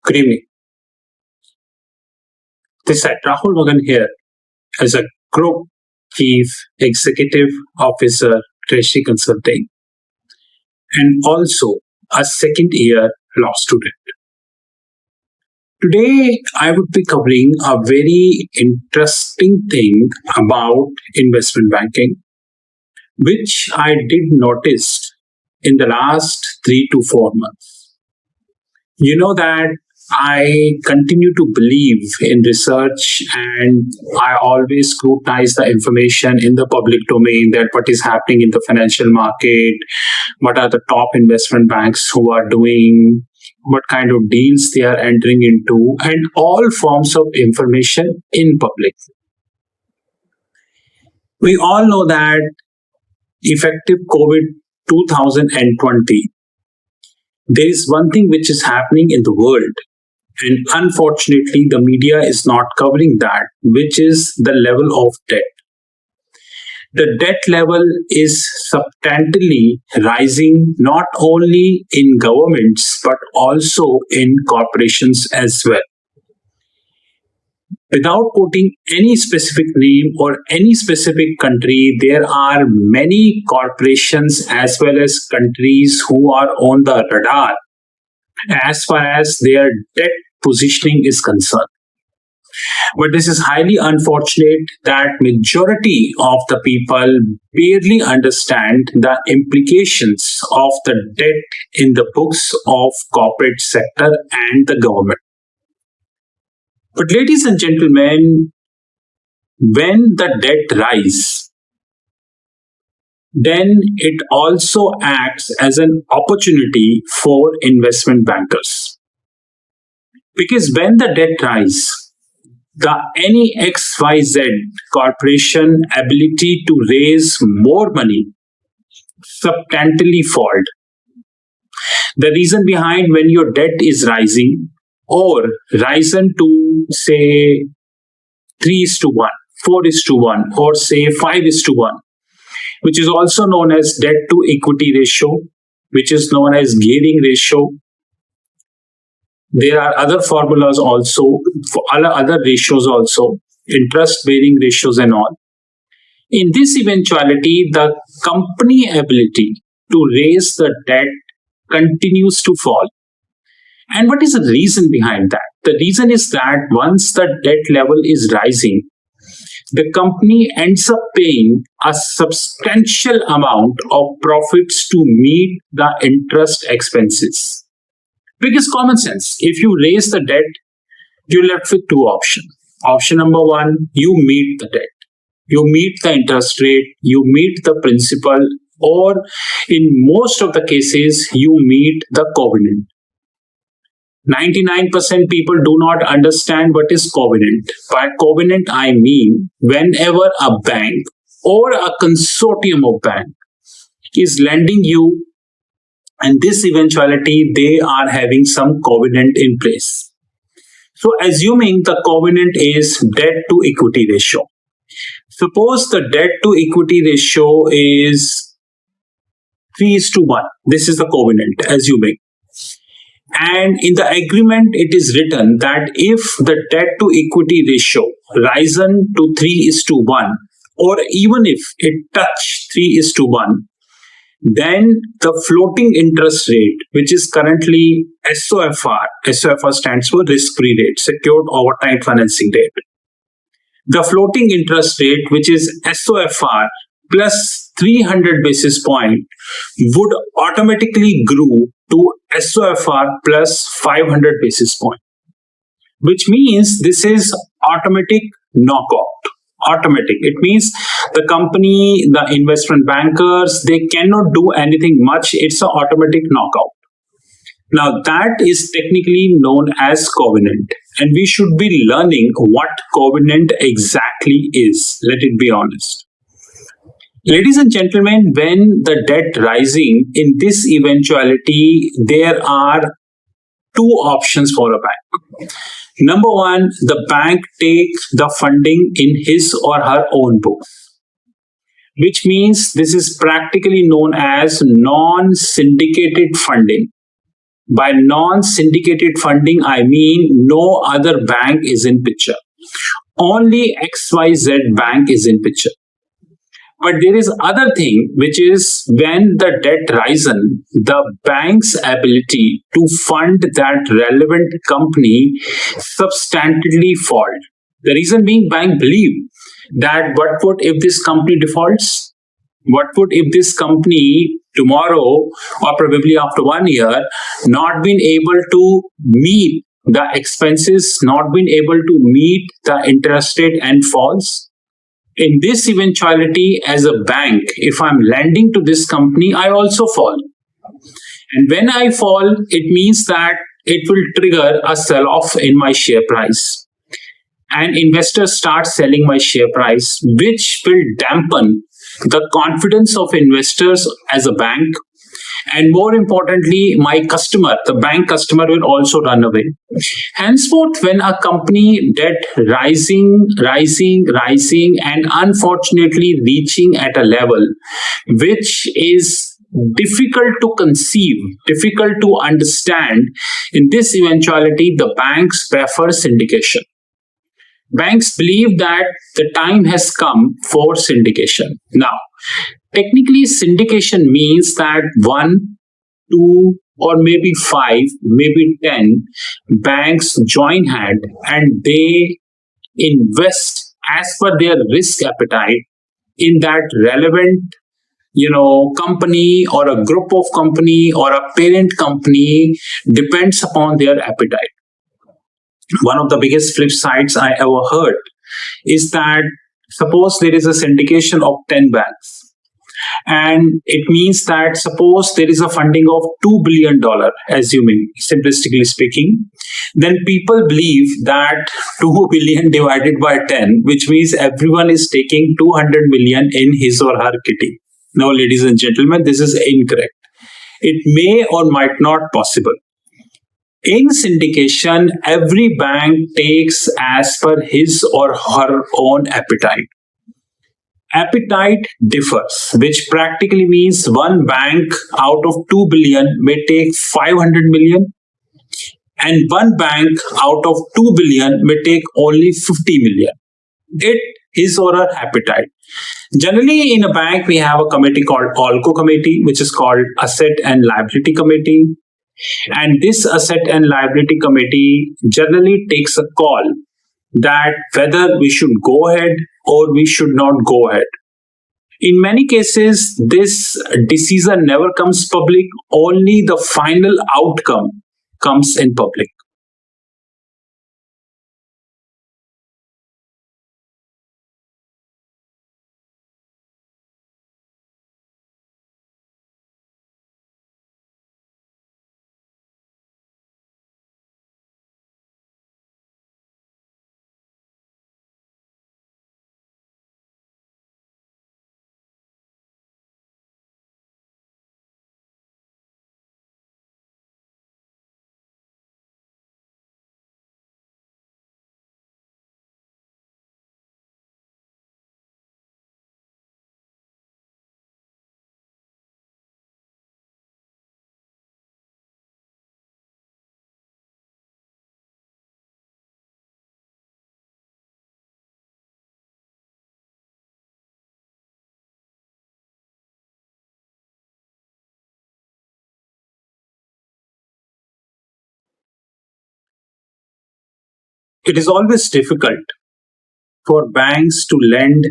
Good evening. This is Rahul Magan here as a Group Chief Executive Officer, Treasury Consulting, and also a second year law student. Today, I would be covering a very interesting thing about investment banking, which I did notice in the last 3 to 4 months. You know that I continue to believe in research and I always scrutinize the information in the public domain that what is happening in the financial market, what are the top investment banks who are doing, what kind of deals they are entering into, and all forms of information in public. We all know that effective COVID 2020, there is one thing which is happening in the world, and unfortunately, the media is not covering that, which is the level of debt. The debt level is substantially rising not only in governments but also in corporations as well. Without quoting any specific name or any specific country, there are many corporations as well as countries who are on the radar as far as their debt positioning is concerned. But this is highly unfortunate that majority of the people barely understand the implications of the debt in the books of corporate sector and the government. But ladies and gentlemen, when the debt rise, then it also acts as an opportunity for investment bankers. Because when the debt rise, the any XYZ corporation ability to raise more money substantially fall. The reason behind when your debt is rising or risen to say 3:1, 4:1, or say 5:1, which is also known as debt to equity ratio, which is known as gearing ratio. There are other formulas also, for other ratios also, interest bearing ratios and all. In this eventuality, the company ability to raise the debt continues to fall. And what is the reason behind that? The reason is that once the debt level is rising, the company ends up paying a substantial amount of profits to meet the interest expenses. Because common sense, if you raise the debt, you're left with two options. Option number one, you meet the debt. You meet the interest rate, you meet the principal, or in most of the cases, you meet the covenant. 99% people do not understand what is covenant. By covenant, I mean whenever a bank or a consortium of banks is lending you, and this eventuality, they are having some covenant in place. So assuming the covenant is debt to equity ratio. Suppose the debt to equity ratio is 3:1. This is the covenant, assuming. And in the agreement, it is written that if the debt to equity ratio risen to 3:1, or even if it touch 3:1, then the floating interest rate, which is currently SOFR stands for risk-free rate, secured overnight financing rate. The floating interest rate, which is SOFR plus 300 basis point, would automatically grow to SOFR plus 500 basis point, which means this is automatic knockout. Automatic. It means the company, the investment bankers, they cannot do anything much. It's an automatic knockout. Now that is technically known as covenant, and we should be learning what covenant exactly is. Let it be honest. Ladies and gentlemen, when the debt rising in this eventuality, there are two options for a bank. Number one, the bank takes the funding in his or her own books, which means this is practically known as non-syndicated funding. By non-syndicated funding, I mean no other bank is in picture. Only XYZ bank is in picture. But there is other thing, which is when the debt risen, the bank's ability to fund that relevant company substantially fall. The reason being, bank believe that what would if this company defaults? What would if this company tomorrow or probably after 1 year not been able to meet the expenses, not been able to meet the interest rate and falls? In this eventuality, as a bank, if I'm lending to this company, I also fall. And when I fall, it means that it will trigger a sell off in my share price. And investors start selling my share price, which will dampen the confidence of investors as a bank. And more importantly, my customer, the bank customer, will also run away. Henceforth, when a company debt rising, and unfortunately reaching at a level which is difficult to conceive, difficult to understand, in this eventuality, the banks prefer syndication. Banks believe that the time has come for syndication. Now, technically, syndication means that one, two, or maybe five, maybe 10 banks join hand and they invest as per their risk appetite in that relevant company or a group of company or a parent company, depends upon their appetite. One of the biggest flip sides I ever heard is that suppose there is a syndication of 10 banks, and it means that suppose there is a funding of $2 billion, assuming simplistically speaking, then people believe that 2 billion divided by 10, which means everyone is taking 200 million in his or her kitty. No, ladies and gentlemen, this is incorrect. It may or might not possible. In syndication, every bank takes as per his or her own appetite. Appetite differs, which practically means one bank out of 2 billion may take 500 million, and one bank out of 2 billion may take only 50 million. It his or her appetite. Generally, in a bank, we have a committee called ALCO committee, which is called Asset and Liability Committee. And this Asset and Liability Committee generally takes a call that whether we should go ahead or we should not go ahead. In many cases, this decision never comes public, only the final outcome comes in public. It is always difficult for banks to lend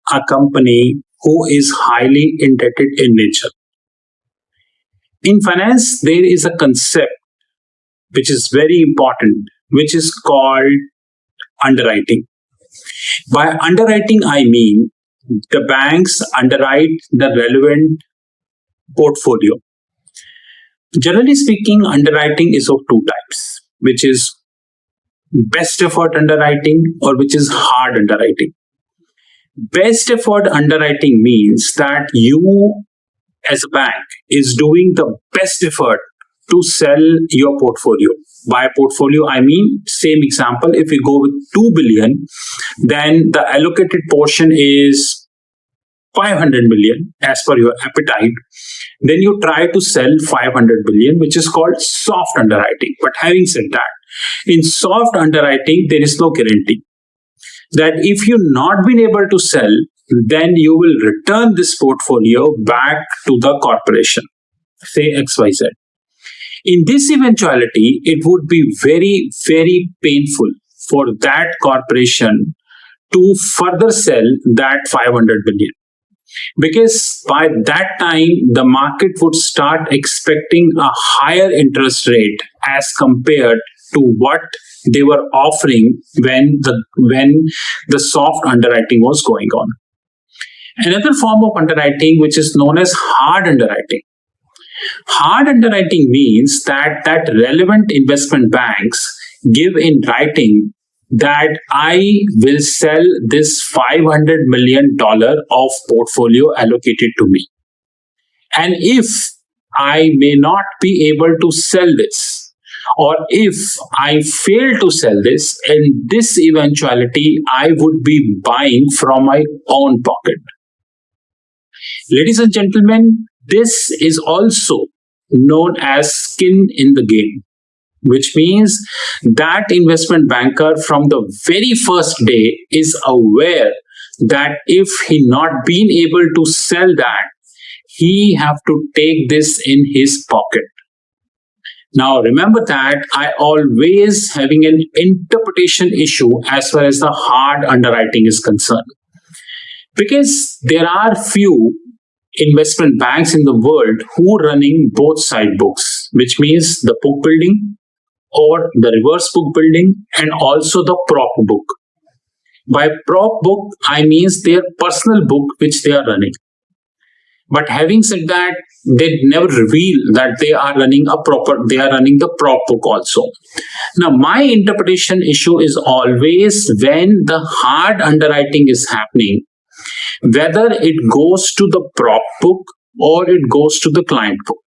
a company who is highly indebted in nature. In finance, there is a concept which is very important, which is called underwriting. By underwriting, I mean the banks underwrite the relevant portfolio. Generally speaking, underwriting is of two types, which is best effort underwriting or which is hard underwriting. Best effort underwriting means that you as a bank is doing the best effort to sell your portfolio. By portfolio, I mean, same example, if we go with 2 billion, then the allocated portion is 500 million as per your appetite, then you try to sell 500 billion, which is called soft underwriting. But having said that, in soft underwriting, there is no guarantee that if you not been able to sell, then you will return this portfolio back to the corporation, say XYZ. In this eventuality, it would be very, very painful for that corporation to further sell that 500 billion, because by that time the market would start expecting a higher interest rate as compared to what they were offering when the soft underwriting was going on. Another form of underwriting, which is known as hard underwriting. Hard underwriting means that relevant investment banks give in writing that I will sell this $500 million of portfolio allocated to me. And if I may not be able to sell this, or if I fail to sell this, in this eventuality, I would be buying from my own pocket. Ladies and gentlemen, this is also known as skin in the game, which means that investment banker from the very first day is aware that if he not been able to sell that, he have to take this in his pocket. Now remember that I always having an interpretation issue as far as the hard underwriting is concerned, because there are few investment banks in the world who running both side books, which means the book building or the reverse book building and also the prop book. By prop book, I means their personal book which they are running. But having said that, they never reveal that they are running the prop book also. Now, my interpretation issue is always when the hard underwriting is happening, whether it goes to the prop book or it goes to the client book.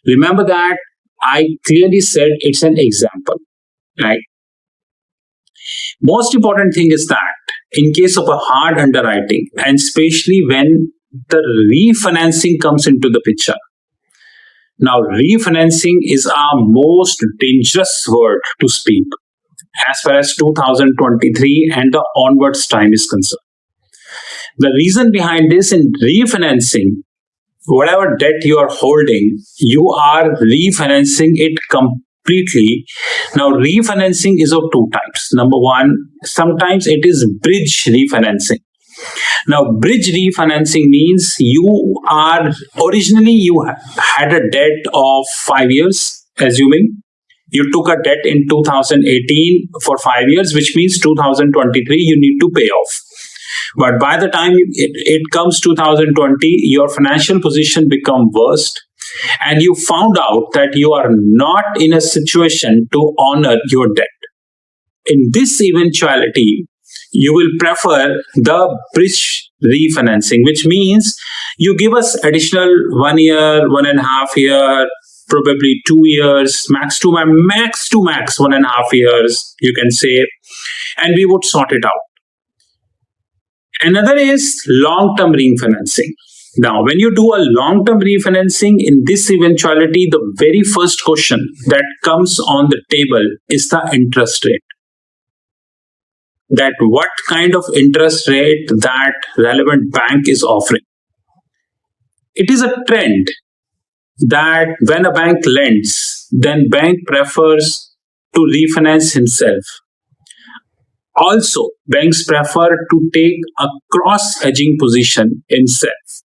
Remember that I clearly said it's an example, right? Most important thing is that in case of a hard underwriting, and especially when the refinancing comes into the picture. Now, refinancing is our most dangerous word to speak as far as 2023 and the onwards time is concerned. The reason behind this, in refinancing, whatever debt you are holding, you are refinancing it completely. Now, refinancing is of two types. Number one, sometimes it is bridge refinancing. Now, bridge refinancing means you had a debt of 5 years, assuming you took a debt in 2018 for 5 years, which means 2023 you need to pay off. But by the time it comes 2020, your financial position become worst, and you found out that you are not in a situation to honor your debt. In this eventuality, you will prefer the bridge refinancing, which means you give us additional 1 year, 1.5 year, probably 2 years, max to max 1.5 years, you can say, and we would sort it out. Another is long-term refinancing. Now, when you do a long-term refinancing, in this eventuality, the very first question that comes on the table is the interest rate. That what kind of interest rate that relevant bank is offering. It is a trend that when a bank lends, then bank prefers to refinance himself. Also, banks prefer to take a cross-hedging position himself.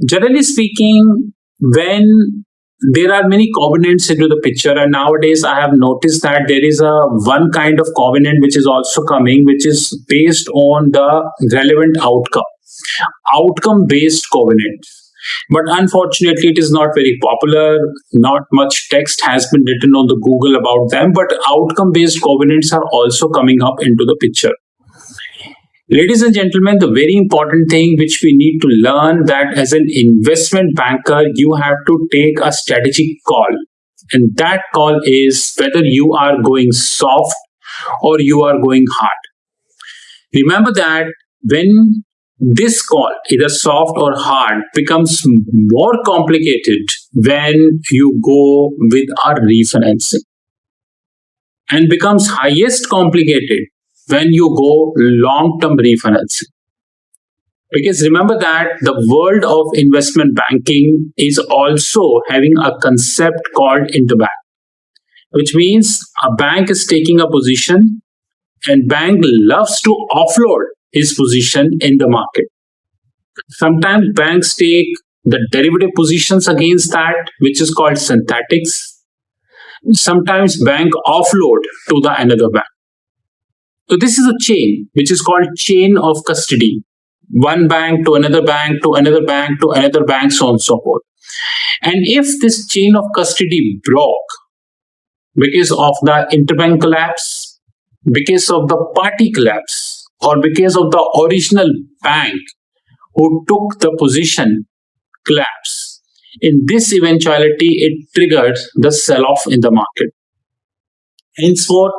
Generally speaking, when there are many covenants into the picture, and nowadays I have noticed that there is a one kind of covenant which is also coming, which is based on the relevant outcome based covenant. But unfortunately, it is not very popular. Not much text has been written on the Google about them, but outcome based covenants are also coming up into the picture. Ladies and gentlemen, the very important thing which we need to learn, that as an investment banker, you have to take a strategic call. And that call is whether you are going soft or you are going hard. Remember that when This call, either soft or hard, becomes more complicated when you go with a refinancing, and becomes highest complicated when you go long-term refinancing. Because remember that the world of investment banking is also having a concept called interbank, which means a bank is taking a position and bank loves to offload his position in the market. Sometimes banks take the derivative positions against that, which is called synthetics. Sometimes bank offload to the another bank. So this is a chain, which is called chain of custody. One bank to another bank to another bank to another bank, so on and so forth. And if this chain of custody broke because of the interbank collapse, because of the party collapse, or because of the original bank who took the position collapse, in this eventuality, it triggered the sell off in the market. Henceforth,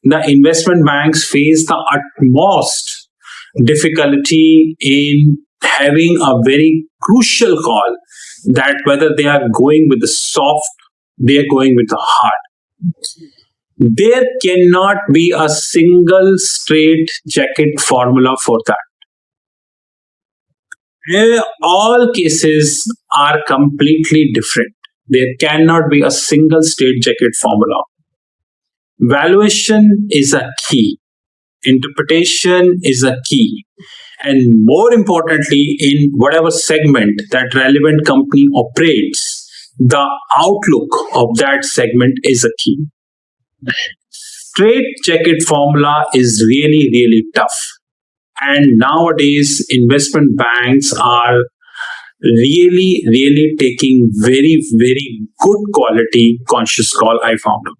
the investment banks face the utmost difficulty in having a very crucial call that whether they are going with the soft, they are going with the hard. There cannot be a single straight jacket formula for that. All cases are completely different. There cannot be a single straight jacket formula. Valuation is a key. Interpretation is a key. And more importantly, in whatever segment that relevant company operates, the outlook of that segment is a key. Straight jacket formula is really, really tough. And nowadays, investment banks are really, really taking very, very good quality conscious call, I found out.